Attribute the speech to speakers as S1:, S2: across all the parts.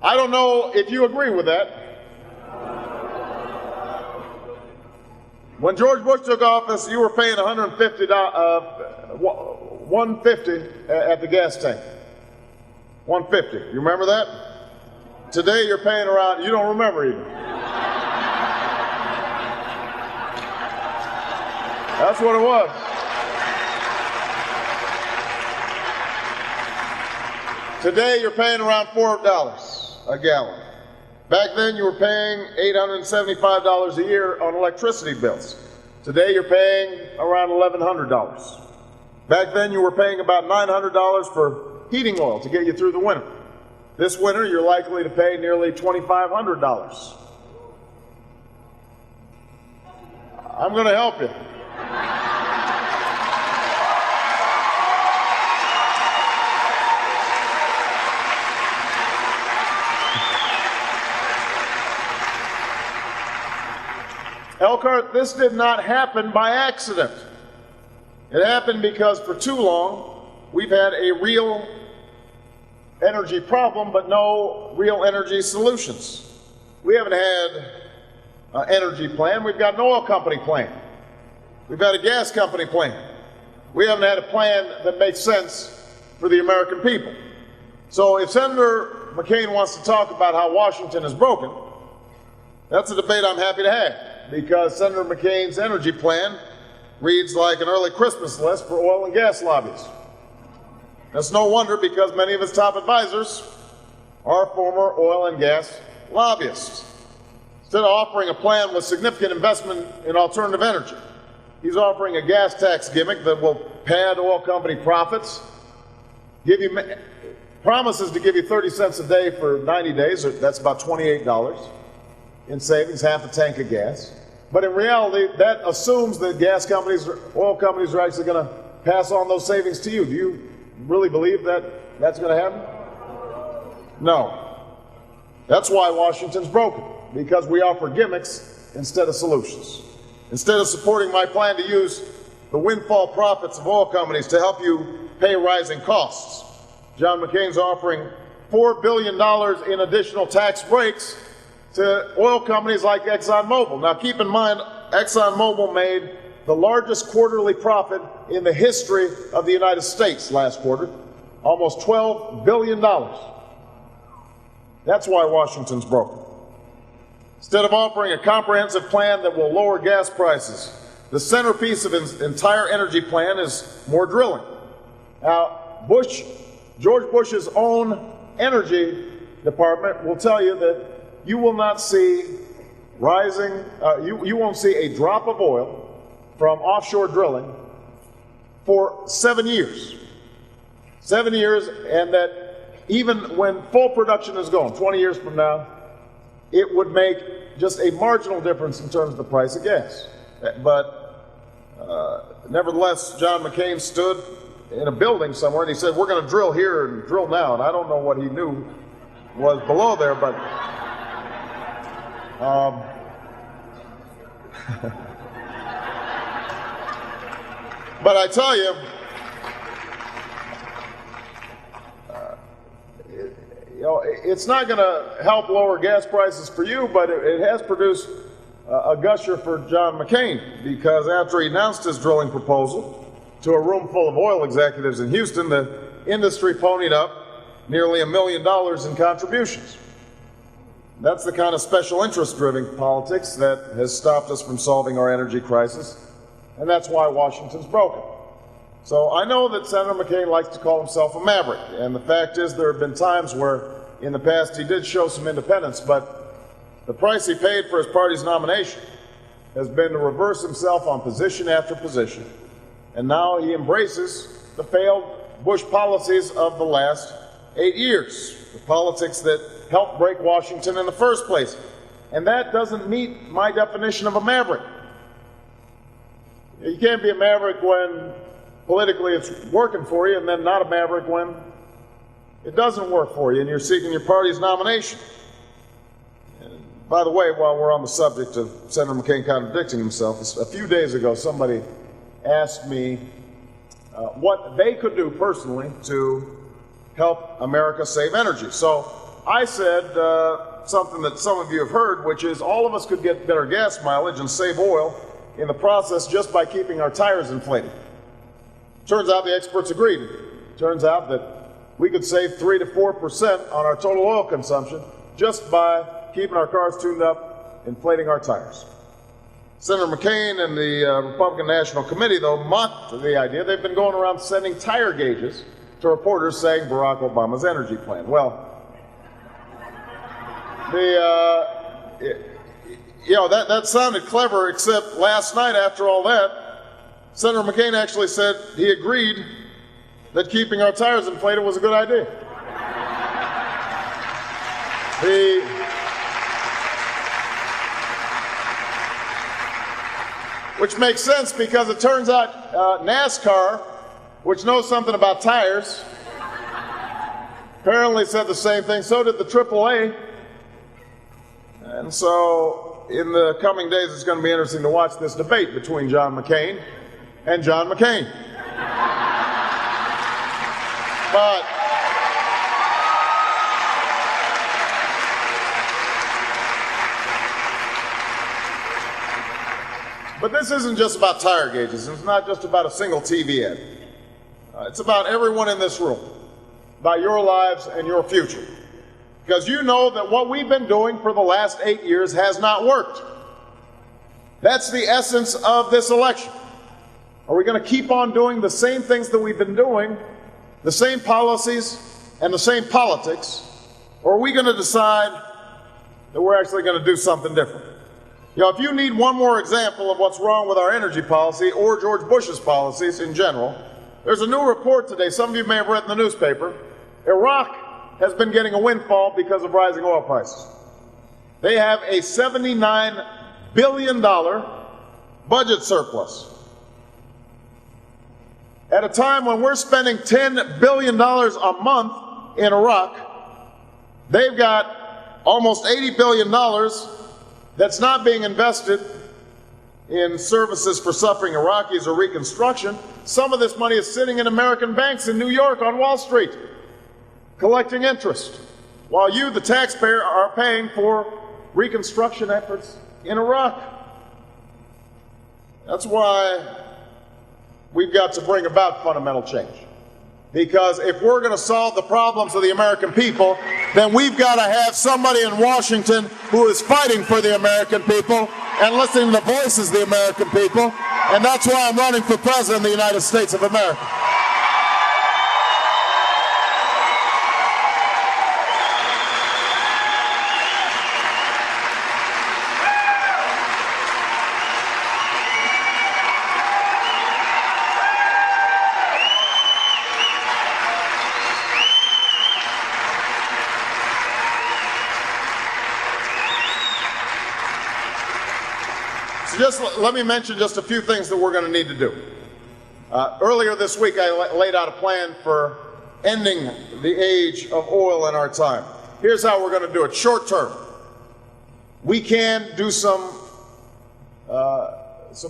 S1: I don't know if you agree with that. When George Bush took office, you were paying $150 at the gas tank. $150. You remember that? Today you're paying around, you don't remember even. That's what it was. Today you're paying around $4 a gallon. Back then you were paying $875 a year on electricity bills. Today you're paying around $1,100. Back then you were paying about $900 for heating oil to get you through the winter. This winter you're likely to pay nearly $2,500. I'm going to help you. Elkhart, this did not happen by accident. It happened because for too long we've had a real energy problem but no real energy solutions. We haven't had an energy plan. We've got an oil company plan. We've had a gas company plan. We haven't had a plan that makes sense for the American people. So if Senator McCain wants to talk about how Washington is broken, that's a debate I'm happy to have, because Senator McCain's energy plan reads like an early Christmas list for oil and gas lobbyists. That's no wonder, because many of his top advisors are former oil and gas lobbyists. Instead of offering a plan with significant investment in alternative energy, he's offering a gas tax gimmick that will pad oil company profits, promises to give you 30 cents a day for 90 days, that's about $28 in savings, half a tank of gas. But in reality, that assumes that gas companies, oil companies, are actually going to pass on those savings to you. Do you really believe that that's going to happen? No. That's why Washington's broken, because we offer gimmicks instead of solutions. Instead of supporting my plan to use the windfall profits of oil companies to help you pay rising costs, John McCain's offering $4 billion in additional tax breaks to oil companies like ExxonMobil. Now keep in mind, ExxonMobil made the largest quarterly profit in the history of the United States last quarter, almost $12 billion. That's why Washington's broken. Instead of offering a comprehensive plan that will lower gas prices, the centerpiece of his entire energy plan is more drilling. Now, George Bush's own energy department will tell you that you will not see you won't see a drop of oil from offshore drilling for 7 years. 7 years, and that even when full production is gone, 20 years from now, it would make just a marginal difference in terms of the price of gas. But nevertheless, John McCain stood in a building somewhere and he said, we're going to drill here and drill now. And I don't know what he knew was below there, but but I tell you, it's not going to help lower gas prices for you, but it has produced a gusher for John McCain, because after he announced his drilling proposal to a room full of oil executives in Houston, the industry ponied up nearly $1 million in contributions. That's the kind of special interest-driven politics that has stopped us from solving our energy crisis, and that's why Washington's broken. So I know that Senator McCain likes to call himself a maverick, and the fact is there have been times where in the past he did show some independence, but the price he paid for his party's nomination has been to reverse himself on position after position, and now he embraces the failed Bush policies of the last 8 years, the politics that helped break Washington in the first place. And that doesn't meet my definition of a maverick. You can't be a maverick when politically it's working for you, and then not a maverick when it doesn't work for you and you're seeking your party's nomination. And by the way, while we're on the subject of Senator McCain contradicting himself, a few days ago somebody asked me what they could do personally to help America save energy. So I said something that some of you have heard, which is all of us could get better gas mileage and save oil in the process just by keeping our tires inflated. Turns out the experts agreed. Turns out that we could save 3 to 4% on our total oil consumption just by keeping our cars tuned up, inflating our tires. Senator McCain and the Republican National Committee, though, mocked the idea. They've been going around sending tire gauges to reporters saying Barack Obama's energy plan. Well, that sounded clever, except last night, after all that, Senator McCain actually said he agreed that keeping our tires inflated was a good idea. Which makes sense because it turns out NASCAR, which knows something about tires, apparently said the same thing. So did the AAA. And so in the coming days, it's going to be interesting to watch this debate between John McCain and John McCain. But this isn't just about tire gauges. It's not just about a single TV ad. It's about everyone in this room, about your lives and your future. Because you know that what we've been doing for the last 8 years has not worked. That's the essence of this election. Are we going to keep on doing the same things that we've been doing, the same policies and the same politics, or are we going to decide that we're actually going to do something different? If you need one more example of what's wrong with our energy policy or George Bush's policies in general, there's a new report today. Some of you may have read in the newspaper. Iraq has been getting a windfall because of rising oil prices. They have a $79 billion budget surplus. At a time when we're spending $10 billion a month in Iraq, they've got almost $80 billion that's not being invested in services for suffering Iraqis or reconstruction. Some of this money is sitting in American banks in New York on Wall Street, collecting interest, while you, the taxpayer, are paying for reconstruction efforts in Iraq. That's why we've got to bring about fundamental change. Because if we're going to solve the problems of the American people, then we've got to have somebody in Washington who is fighting for the American people and listening to the voices of the American people. And that's why I'm running for President of the United States of America. Let me mention just a few things that we're going to need to do. Earlier this week, I laid out a plan for ending the age of oil in our time. Here's how we're going to do it. Short term, we can do some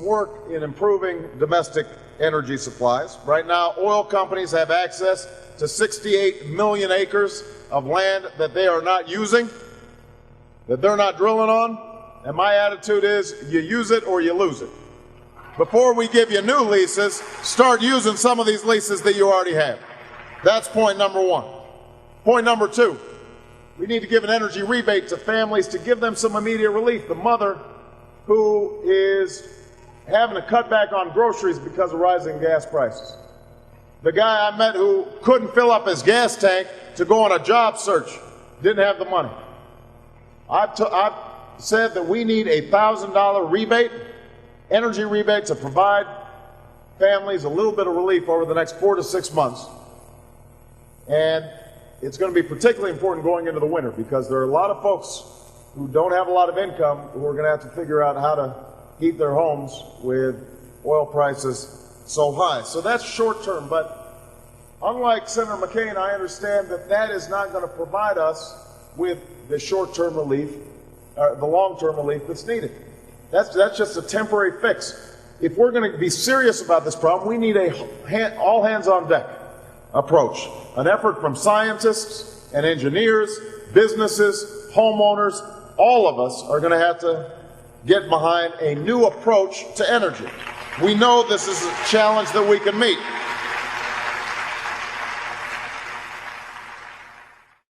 S1: work in improving domestic energy supplies. Right now, oil companies have access to 68 million acres of land that they are not using, that they're not drilling on. And my attitude is, you use it or you lose it. Before we give you new leases, start using some of these leases that you already have. That's point number one. Point number two, we need to give an energy rebate to families to give them some immediate relief. The mother who is having to cut back on groceries because of rising gas prices. The guy I met who couldn't fill up his gas tank to go on a job search, didn't have the money. I've said that we need a $1,000 rebate, energy rebate, to provide families a little bit of relief over the next 4 to 6 months. And it's going to be particularly important going into the winter because there are a lot of folks who don't have a lot of income who are going to have to figure out how to heat their homes with oil prices so high. So that's short term, but unlike Senator McCain, I understand that that is not going to provide us with the short-term relief, the long-term relief that's needed. That's just a temporary fix. If we're going to be serious about this problem, we need a all-hands-on-deck approach, an effort from scientists, and engineers, businesses, homeowners, all of us are going to have to get behind a new approach to energy. We know this is a challenge that we can meet.